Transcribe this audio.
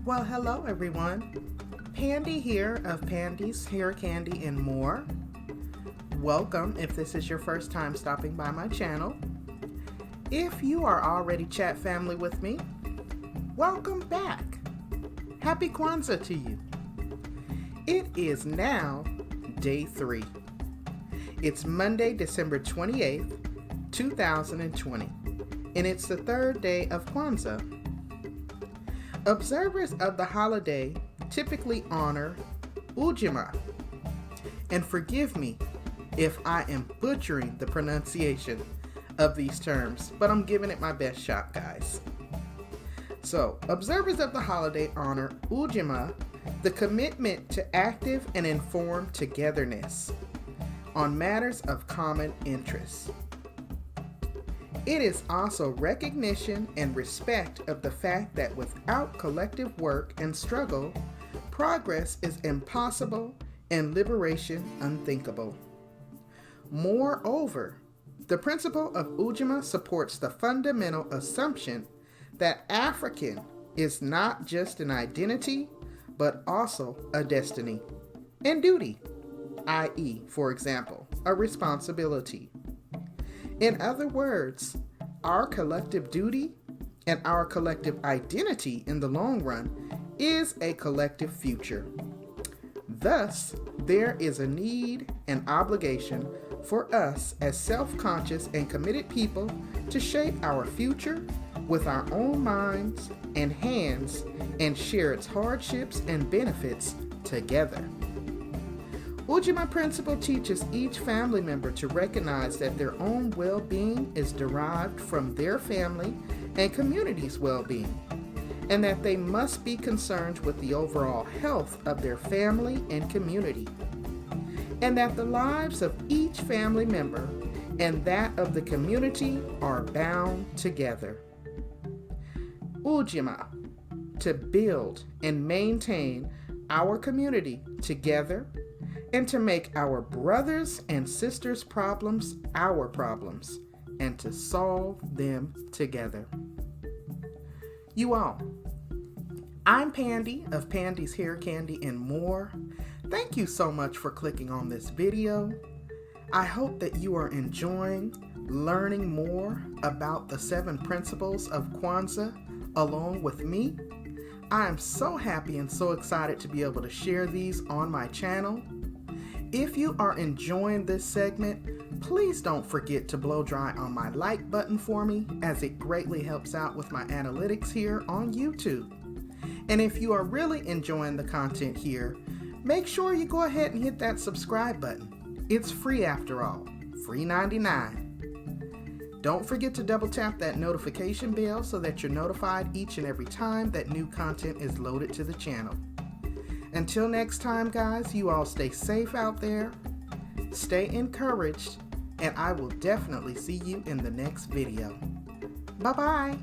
Well, hello everyone. Pandi here of Pandi's Hair Candy and More. Welcome if this is your first time stopping by my channel. If you are already chat family with me, welcome back. Happy Kwanzaa to you. It is now day 3. It's Monday, December 28th, 2020, and it's the third day of Kwanzaa. Observers of the holiday typically honor Ujima. And forgive me if I am butchering the pronunciation of these terms, but I'm giving it my best shot, guys. So, observers of the holiday honor Ujima, the commitment to active and informed togetherness on matters of common interest. It is also recognition and respect of the fact that without collective work and struggle, progress is impossible and liberation unthinkable. Moreover, the principle of Ujima supports the fundamental assumption that African is not just an identity, but also a destiny and duty, i.e., for example, a responsibility. In other words, our collective duty and our collective identity in the long run is a collective future. Thus, there is a need and obligation for us as self-conscious and committed people to shape our future with our own minds and hands and share its hardships and benefits together. Ujima principle teaches each family member to recognize that their own well-being is derived from their family and community's well-being, and that they must be concerned with the overall health of their family and community, and that the lives of each family member and that of the community are bound together. Ujima, to build and maintain our community together, and to make our brothers and sisters' problems our problems, and to solve them together. You all, I'm Pandi of Pandi's Hair Candy and More. Thank you so much for clicking on this video. I hope that you are enjoying learning more about the 7 principles of Kwanzaa along with me. I am so happy and so excited to be able to share these on my channel. If you are enjoying this segment, please don't forget to blow dry on my like button for me, as it greatly helps out with my analytics here on YouTube. And if you are really enjoying the content here, make sure you go ahead and hit that subscribe button. It's free after all, free 99. Don't forget to double tap that notification bell so that you're notified each and every time that new content is loaded to the channel. Until next time, guys, you all stay safe out there, stay encouraged, and I will definitely see you in the next video. Bye-bye.